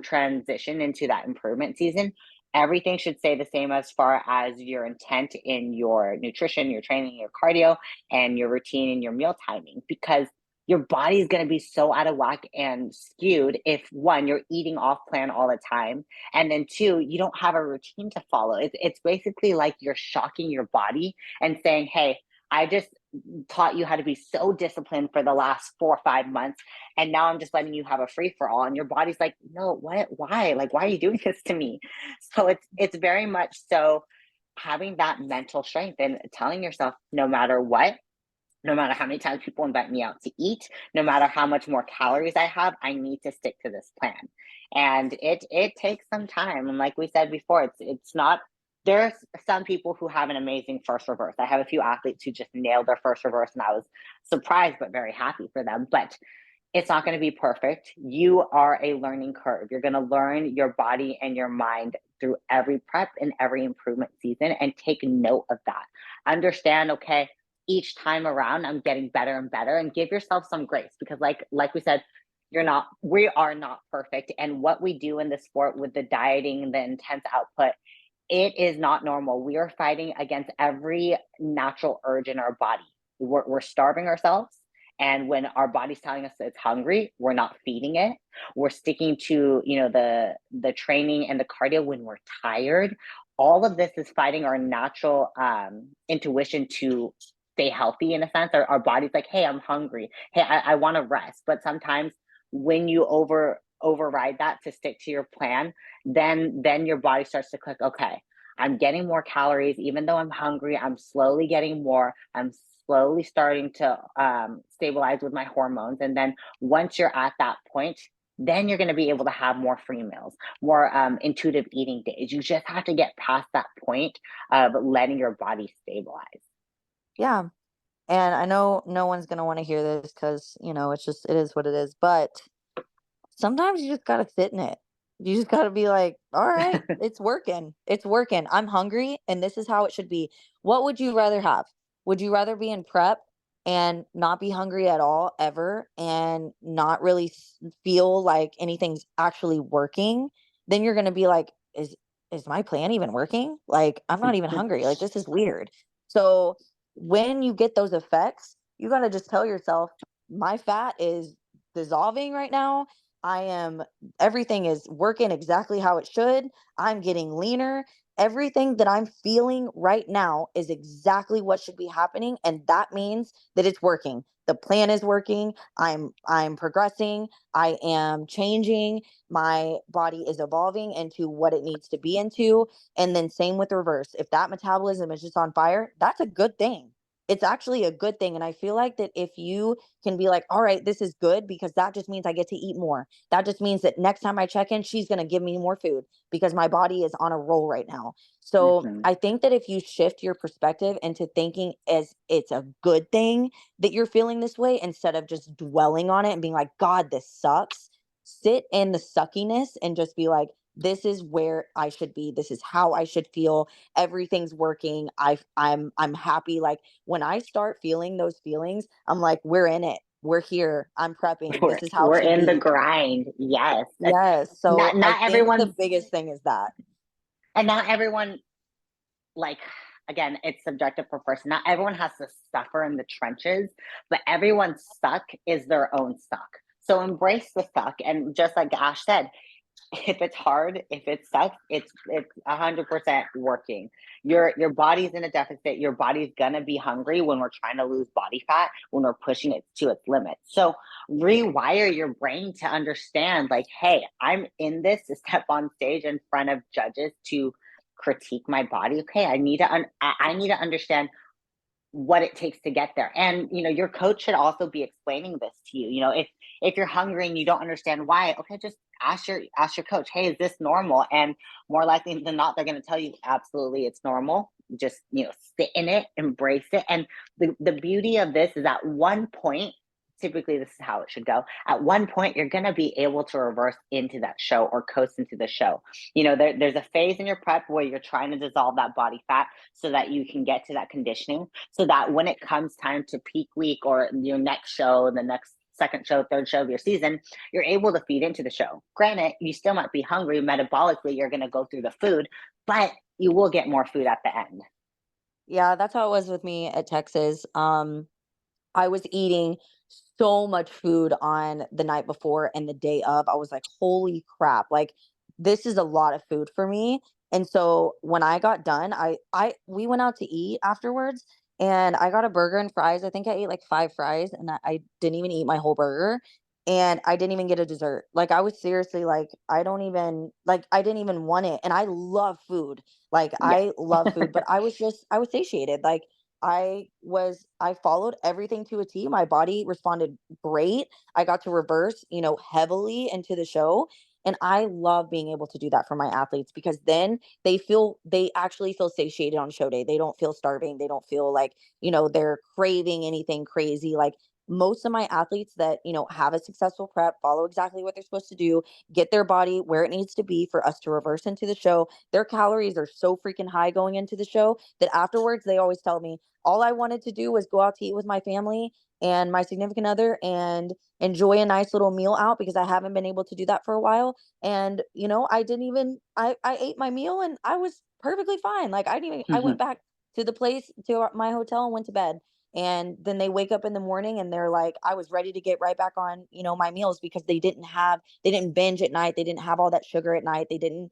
A: transition into that improvement season, everything should stay the same as far as your intent in your nutrition, your training, your cardio, and your routine and your meal timing, because your body is going to be so out of whack and skewed if one, you're eating off plan all the time, and then two, you don't have a routine to follow. It's basically like you're shocking your body and saying, hey, I just taught you how to be so disciplined for the last 4 or 5 months, and now I'm just letting you have a free for all. And your body's like, no, what? Why? Like, why are you doing this to me? So it's very much so having that mental strength and telling yourself, no matter what, no matter how many times people invite me out to eat, no matter how much more calories I have, I need to stick to this plan. And it takes some time. And like we said before, it's not. There's some people who have an amazing first reverse. I have a few athletes who just nailed their first reverse, and I was surprised but very happy for them. But it's not going to be perfect. You are a learning curve. You're going to learn your body and your mind through every prep and every improvement season, and take note of that. Understand, okay, each time around I'm getting better and better, and give yourself some grace because like we said, we are not perfect. And what we do in the sport with the dieting and the intense output, it is not normal. We are fighting against every natural urge in our body. We're starving ourselves. And when our body's telling us that it's hungry, we're not feeding it. We're sticking to, the training and the cardio when we're tired. All of this is fighting our natural intuition to stay healthy in a sense. Our body's like, hey, I'm hungry. Hey, I want to rest. But sometimes when you override that to stick to your plan, then your body starts to click, okay, I'm getting more calories even though I'm hungry. I'm slowly getting more. I'm slowly starting to stabilize with my hormones. And then once you're at that point, then you're going to be able to have more free meals, more intuitive eating days. You just have to get past that point of letting your body stabilize.
B: Yeah. And I know no one's gonna want to hear this because, it's just it is what it is. But sometimes you just gotta sit in it. You just gotta be like, all right, it's working. It's working. I'm hungry and this is how it should be. What would you rather have? Would you rather be in prep and not be hungry at all ever and not really feel like anything's actually working? Then you're gonna be like, is my plan even working? Like, I'm not even hungry. Like, this is weird. So when you get those effects, you gotta just tell yourself, my fat is dissolving right now. I am Everything is working exactly how it should. I'm getting leaner. Everything that I'm feeling right now is exactly what should be happening, and that means that it's working. The plan is working. I'm progressing. I am changing. My body is evolving into what it needs to be into. And then same with reverse. If that metabolism is just on fire, that's a good thing. It's actually a good thing. And I feel like that if you can be like, all right, this is good because that just means I get to eat more. That just means that next time I check in, she's going to give me more food because my body is on a roll right now. So
A: Mhm.
B: I think that if you shift your perspective into thinking as it's a good thing that you're feeling this way instead of just dwelling on it and being like, God, this sucks, sit in the suckiness and just be like, this is where I should be. This is how I should feel. Everything's working. I'm happy. Like when I start feeling those feelings, I'm like, we're in it. We're here. I'm prepping.
A: we're,
B: This is how it
A: we're
B: should
A: in the
B: be.
A: grind. Yes.
B: Yes. So
A: not
B: I
A: not
B: think the
A: everyone's
B: biggest thing is that.
A: and not everyone, like, again, it's subjective per person. Not everyone has to suffer in the trenches, but everyone's suck is their own suck. So embrace the suck. And just like Ash said, if it's hard, if it sucks, it's 100% working. Your body's in a deficit. Your body's gonna be hungry when we're trying to lose body fat, when we're pushing it to its limits. So rewire your brain to understand, like, hey, I'm in this to step on stage in front of judges to critique my body. Okay, I need to understand what it takes to get there. And your coach should also be explaining this to you. If you're hungry and you don't understand why, okay, just ask your coach, hey, is this normal? And more likely than not, they're going to tell you absolutely it's normal. Just sit in it, embrace it. And the beauty of this is at one point, typically this is how it should go. At one point, you're going to be able to reverse into that show or coast into the show. There's a phase in your prep where you're trying to dissolve that body fat so that you can get to that conditioning, so that when it comes time to peak week or your next show, the next second show, third show of your season, you're able to feed into the show. Granted, you still might be hungry. Metabolically, you're going to go through the food, but you will get more food at the end.
B: Yeah, that's how it was with me at Texas. I was eating so much food on the night before and the day of. I was like, holy crap. Like this is a lot of food for me. And so when I got done, I we went out to eat afterwards and I got a burger and fries. I think I ate like 5 fries and I didn't even eat my whole burger. And I didn't even get a dessert. Like I was seriously like, I didn't even want it. And I love food. Like
A: Yeah.
B: I love food, but I was satiated. Like I followed everything to a T. My body responded great. I got to reverse, heavily into the show. And I love being able to do that for my athletes because then they actually feel satiated on show day. They don't feel starving. They don't feel like, they're craving anything crazy. Like most of my athletes that, have a successful prep, follow exactly what they're supposed to do, get their body where it needs to be for us to reverse into the show. Their calories are so freaking high going into the show that afterwards they always tell me, all I wanted to do was go out to eat with my family and my significant other and enjoy a nice little meal out because I haven't been able to do that for a while. And, I didn't even, I ate my meal and I was perfectly fine. Like I went back to the place to my hotel and went to bed. And then they wake up in the morning and they're like, I was ready to get right back on, my meals because they didn't binge at night. They didn't have all that sugar at night. They didn't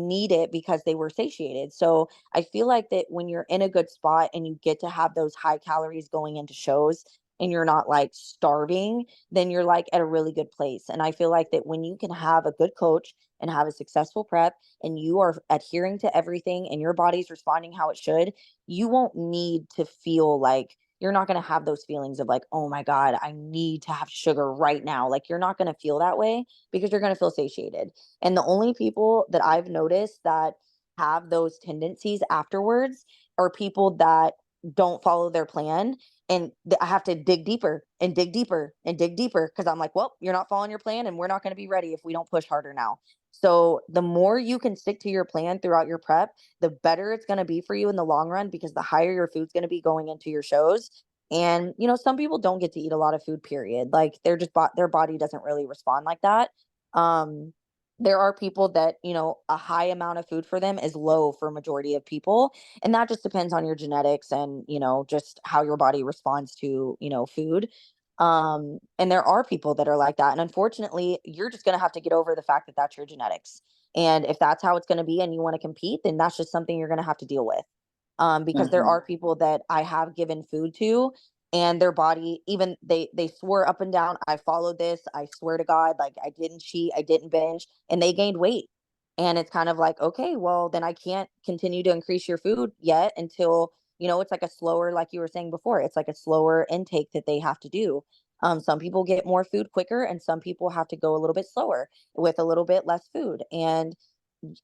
B: need it because they were satiated. So I feel like that when you're in a good spot and you get to have those high calories going into shows and you're not like starving, then you're like at a really good place. And I feel like that when you can have a good coach and have a successful prep and you are adhering to everything and your body's responding how it should, you won't need to feel like you're not going to have those feelings of like, oh my God, I need to have sugar right now. Like, you're not going to feel that way because you're going to feel satiated. And the only people that I've noticed that have those tendencies afterwards are people that don't follow their plan. And I have to dig deeper and dig deeper and dig deeper because I'm like, well, you're not following your plan and we're not going to be ready if we don't push harder now. So the more you can stick to your plan throughout your prep, the better it's going to be for you in the long run because the higher your food's going to be going into your shows. And some people don't get to eat a lot of food, period. Like, they're just their body doesn't really respond like that. Um there are people that, a high amount of food for them is low for a majority of people, and that just depends on your genetics and, just how your body responds to, food. And there are people that are like that, and unfortunately you're just going to have to get over the fact that that's your genetics. And if that's how it's going to be and you want to compete, then that's just something you're going to have to deal with. Because there
A: Mm-hmm.
B: are people that I have given food to, and their body, even they swore up and down, I followed this, I swear to God, like, I didn't cheat, I didn't binge, and they gained weight. And it's kind of like, okay, well, then I can't continue to increase your food yet until, it's like a slower, like you were saying before, it's like a slower intake that they have to do. Some people get more food quicker, and some people have to go a little bit slower with a little bit less food. And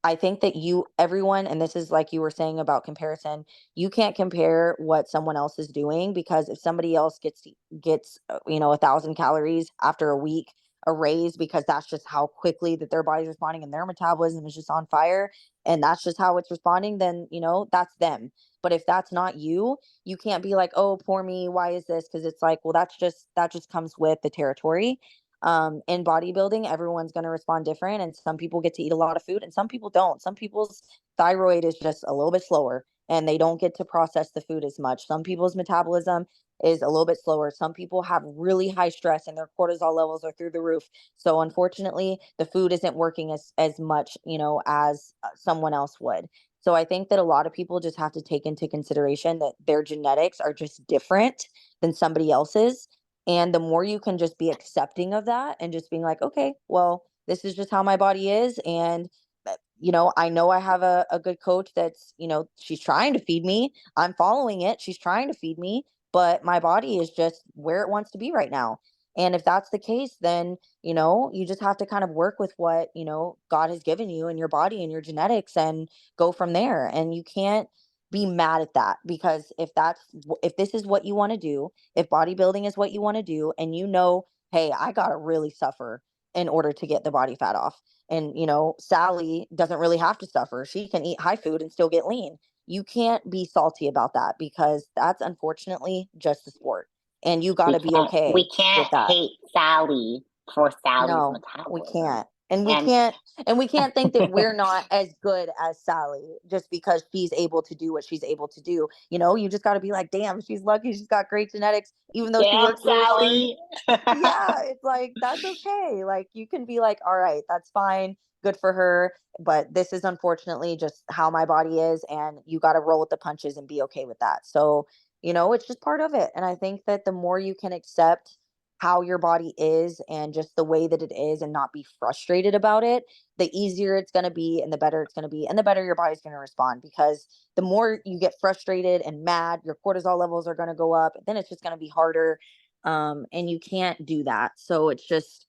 B: I think that everyone, and this is like you were saying about comparison, you can't compare what someone else is doing, because if somebody else gets 1,000 calories after a week, a raise, because that's just how quickly that their body's responding and their metabolism is just on fire, and that's just how it's responding, then that's them. But if that's not you, you can't be like, oh, poor me, why is this? Because it's like, well, that just comes with the territory. In bodybuilding, everyone's going to respond different, and some people get to eat a lot of food and some people don't. Some people's thyroid is just a little bit slower and they don't get to process the food as much. Some people's metabolism is a little bit slower. Some people have really high stress and their cortisol levels are through the roof. So unfortunately, the food isn't working as much, as someone else would. So I think that a lot of people just have to take into consideration that their genetics are just different than somebody else's. And the more you can just be accepting of that and just being like, okay, well, this is just how my body is. And, I know I have a good coach that's, she's trying to feed me. I'm following it. She's trying to feed me, but my body is just where it wants to be right now. And if that's the case, then, you just have to kind of work with what, God has given you and your body and your genetics and go from there. And you can't be mad at that, because if this is what you want to do, if bodybuilding is what you want to do, and hey, I got to really suffer in order to get the body fat off. And, Sally doesn't really have to suffer. She can eat high food and still get lean. You can't be salty about that, because that's unfortunately just the sport. And you got
A: We
B: to be
A: can't
B: okay
A: we can't
B: with that.
A: hate Sally for Sally's
B: No, we
A: metabolism.
B: can't. And we
A: And
B: can't think that we're not as good as Sally just because she's able to do what she's able to do. You just got to be like, damn, she's lucky. She's got great genetics, even though she
A: damn
B: works really hard.
A: Sally.
B: Yeah, it's like, that's okay. Like, you can be like, all right, that's fine. Good for her. But this is unfortunately just how my body is. And you got to roll with the punches and be okay with that. So, it's just part of it. And I think that the more you can accept how your body is and just the way that it is and not be frustrated about it, the easier it's going to be and the better it's going to be and the better your body's going to respond. Because the more you get frustrated and mad, your cortisol levels are going to go up. Then it's just going to be harder. And you can't do that. So it's just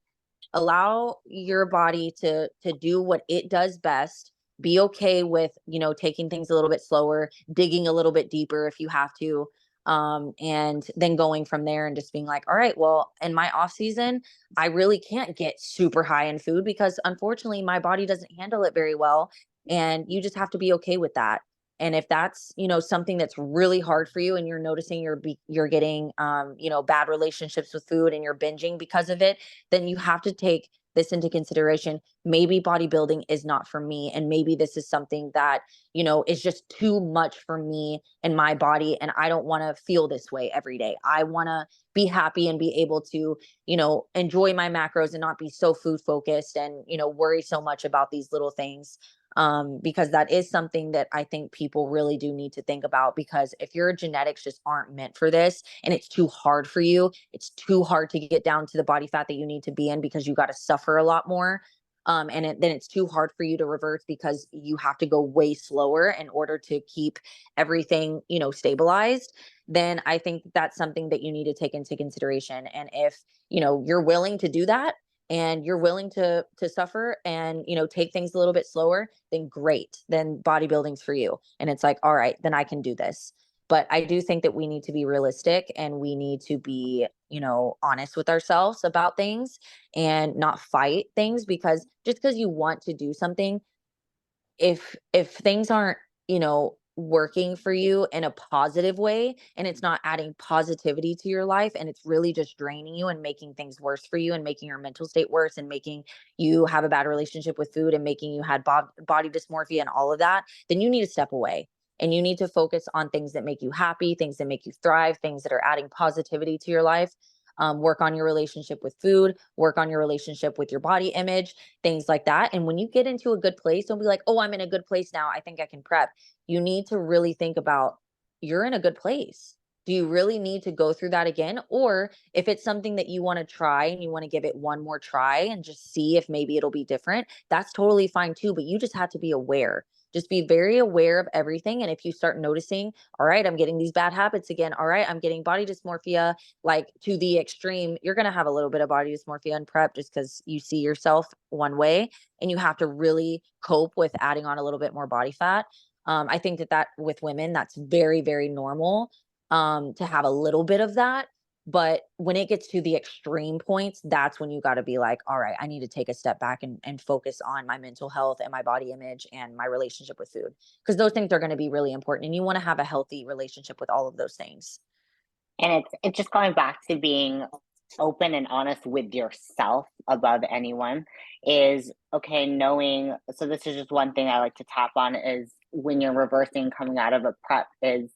B: allow your body to do what it does best. Be okay with taking things a little bit slower, digging a little bit deeper if you have to, and then going from there and just being like, all right, well, in my off season, I really can't get super high in food because unfortunately my body doesn't handle it very well. And you just have to be okay with that. And if that's something that's really hard for you and you're noticing you're getting bad relationships with food and you're binging because of it, then you have to take this into consideration. Maybe bodybuilding is not for me. And maybe this is something that, is just too much for me and my body. And I don't want to feel this way every day. I want to be happy and be able to, enjoy my macros and not be so food focused and, worry so much about these little things. Because that is something that I think people really do need to think about. Because if your genetics just aren't meant for this and it's too hard for you, it's too hard to get down to the body fat that you need to be in because you got to suffer a lot more. then it's too hard for you to reverse because you have to go way slower in order to keep everything, stabilized, then I think that's something that you need to take into consideration. And if, you're willing to do that, and you're willing to suffer and, take things a little bit slower, then great. Then bodybuilding's for you. And it's like, all right, then I can do this. But I do think that we need to be realistic, and we need to be, honest with ourselves about things and not fight things, because just because you want to do something, if things aren't, working for you in a positive way, and it's not adding positivity to your life, and it's really just draining you and making things worse for you and making your mental state worse and making you have a bad relationship with food and making you had body dysmorphia and all of that, then you need to step away. And you need to focus on things that make you happy, things that make you thrive, things that are adding positivity to your life. Work on your relationship with food, work on your relationship with your body image, things like that. And when you get into a good place, don't be like, oh, I'm in a good place now, I think I can prep. You need to really think about, you're in a good place. Do you really need to go through that again? Or if it's something that you want to try and you want to give it one more try and just see if maybe it'll be different, that's totally fine too. But you just have to be aware. Just be very aware of everything. And if you start noticing, all right, I'm getting these bad habits again. All right, I'm getting body dysmorphia, like to the extreme, you're going to have a little bit of body dysmorphia in prep just because you see yourself one way, and you have to really cope with adding on a little bit more body fat. I think that with women, that's very, very normal, to have a little bit of that. But when it gets to the extreme points, that's when you got to be like, all right, I need to take a step back and focus on my mental health and my body image and my relationship with food. Because those things are going to be really important. And you want to have a healthy relationship with all of those things.
A: And it's just going back to being open and honest with yourself above anyone. Is okay, knowing, so this is just one thing I like to tap on, is when you're reversing coming out of a prep, is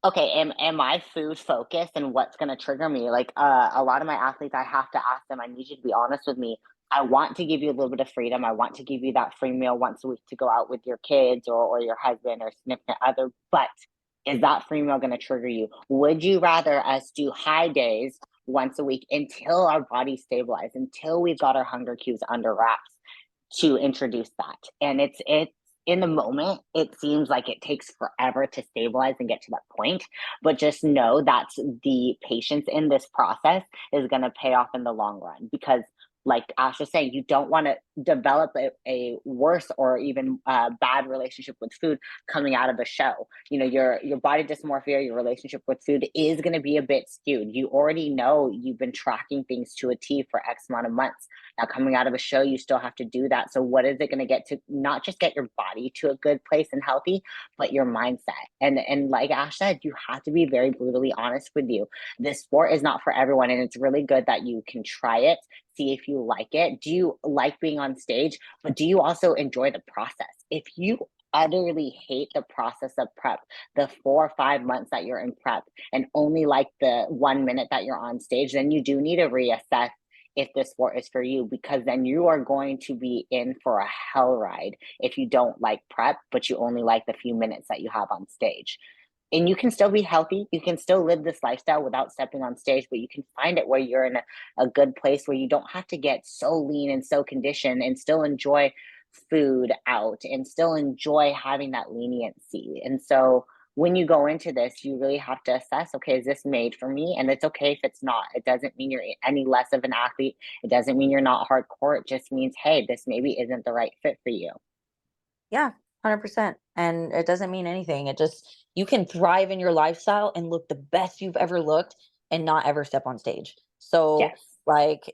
A: okay, am I food focused and what's going to trigger me? Like a lot of my athletes, I have to ask them, I need you to be honest with me. I want to give you a little bit of freedom. I want to give you that free meal once a week to go out with your kids or your husband or significant other. But is that free meal going to trigger you? Would you rather us do high days once a week until our body stabilize, until we've got our hunger cues under wraps, to introduce that? And it's in the moment, it seems like it takes forever to stabilize and get to that point. But just know that the patience in this process is going to pay off in the long run. Because, like Ash was saying, you don't want to develop a worse or even bad relationship with food coming out of a show. Your body dysmorphia, your relationship with food is going to be a bit skewed. You already know you've been tracking things to a T for X amount of months. Now, coming out of a show, you still have to do that. So, what is it going to get to? Not just get your body to a good place and healthy, but your mindset. And like Ash said, you have to be very brutally honest with you. This sport is not for everyone, and it's really good that you can try it, see if you like it. Do you like being on stage? But do you also enjoy the process? If you utterly hate the process of prep, the 4 or 5 months that you're in prep, and only like the 1 minute that you're on stage, then you do need to reassess if this sport is for you, because then you are going to be in for a hell ride if you don't like prep, but you only like the few minutes that you have on stage. And you can still be healthy. You can still live this lifestyle without stepping on stage, but you can find it where you're in a good place where you don't have to get so lean and so conditioned, and still enjoy food out and still enjoy having that leniency. And so when you go into this, you really have to assess, okay, is this made for me? And it's okay if it's not. It doesn't mean you're any less of an athlete. It doesn't mean you're not hardcore. It just means, hey, this maybe isn't the right fit for you.
B: Yeah, 100%. And it doesn't mean anything. It just, you can thrive in your lifestyle and look the best you've ever looked and not ever step on stage. So
A: Yes.
B: like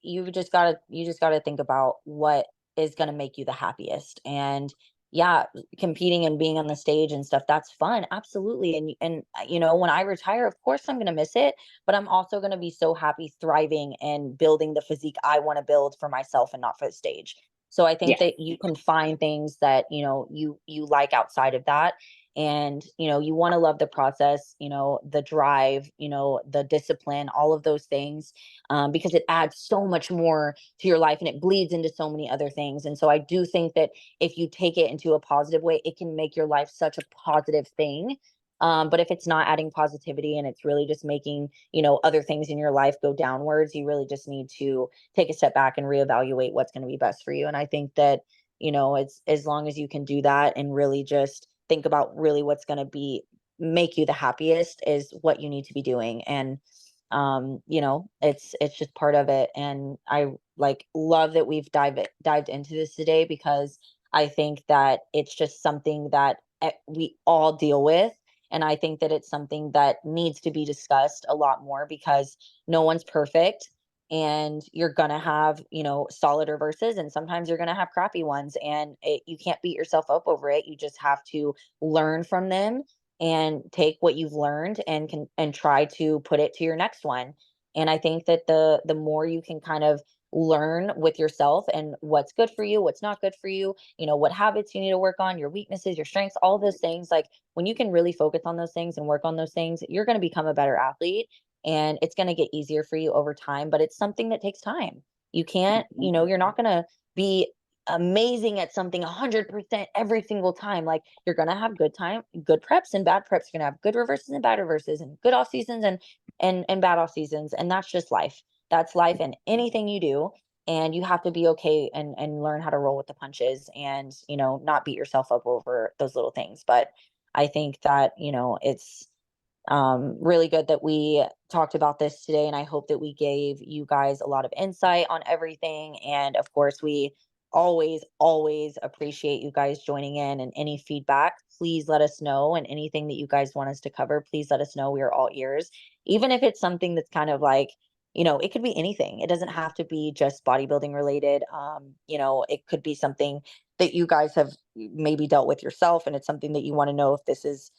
B: you just got to think about what is going to make you the happiest. And yeah, competing and being on the stage and stuff, that's fun. Absolutely. And when I retire, of course I'm going to miss it, but I'm also going to be so happy thriving and building the physique I want to build for myself and not for the stage. So I think
A: Yes.
B: that you can find things that, you like outside of that. And, you want to love the process, the drive, the discipline, all of those things, because it adds so much more to your life and it bleeds into so many other things. And so I do think that if you take it into a positive way, it can make your life such a positive thing But if it's not adding positivity and it's really just making, other things in your life go downwards, you really just need to take a step back and reevaluate what's going to be best for you. And I think that, it's as long as you can do that and really just think about really what's going to be make you the happiest is what you need to be doing. And it's just part of it. And I like love that we've dived into this today, because I think that it's just something that we all deal with. And I think that it's something that needs to be discussed a lot more, because no one's perfect, and you're going to have, solid reverses, and sometimes you're going to have crappy ones, and you can't beat yourself up over it. You just have to learn from them and take what you've learned and try to put it to your next one. And I think that the more you can kind of learn with yourself and what's good for you, what's not good for you, what habits you need to work on, your weaknesses, your strengths, all those things, like when you can really focus on those things and work on those things, you're going to become a better athlete, and it's going to get easier for you over time. But it's something that takes time. You can't,
A: Mhm.
B: you're not going to be amazing at something 100% every single time. Like, you're going to have good preps and bad preps. You're going to have good reverses and bad reverses, and good off seasons and bad off seasons. And that's just life. That's life in anything you do. And you have to be okay and learn how to roll with the punches, and, not beat yourself up over those little things. But I think that, it's really good that we talked about this today. And I hope that we gave you guys a lot of insight on everything. And of course, we always appreciate you guys joining in, and any feedback, please let us know. And anything that you guys want us to cover, please let us know. We are all ears. Even if it's something that's kind of like, it could be anything. It doesn't have to be just bodybuilding related. It could be something that you guys have maybe dealt with yourself, and it's something that you want to know if this is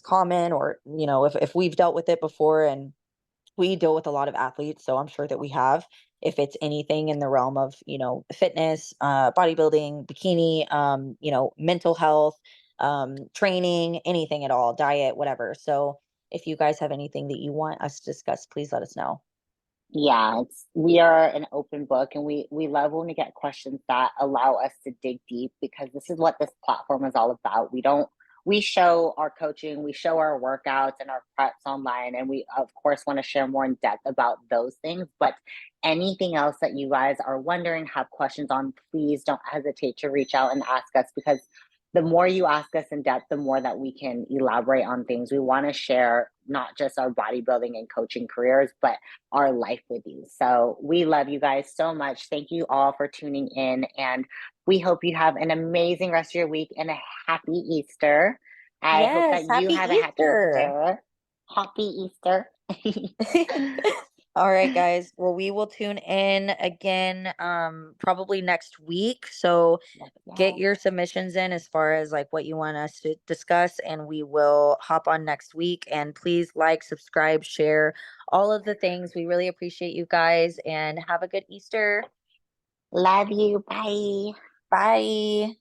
B: common, or if we've dealt with it before. And we deal with a lot of athletes, so I'm sure that we have. If it's anything in the realm of, fitness, bodybuilding, bikini, mental health, training, anything at all, diet, whatever. So if you guys have anything that you want us to discuss, please let us know.
A: Yeah, we are an open book, and we love when we get questions that allow us to dig deep, because this is what this platform is all about. We show our coaching, we show our workouts and our preps online, and we of course want to share more in depth about those things. But anything else that you guys are wondering, have questions on, please don't hesitate to reach out and ask us, because the more you ask us in depth, the more that we can elaborate on things. We want to share not just our bodybuilding and coaching careers, but our life with you. So we love you guys so much. Thank you all for tuning in. And we hope you have an amazing rest of your week and a happy Easter. I hope
B: Yes,
A: that you
B: happy
A: have a happy
B: Easter.
A: Easter. Happy Easter.
B: All right, guys. Well, we will tune in again, probably next week. So
A: Yes,
B: get
A: yes.
B: your submissions in as far as like what you want us to discuss, and we will hop on next week. And please like, subscribe, share, all of the things. We really appreciate you guys, and have a good Easter.
A: Love you. Bye.
B: Bye.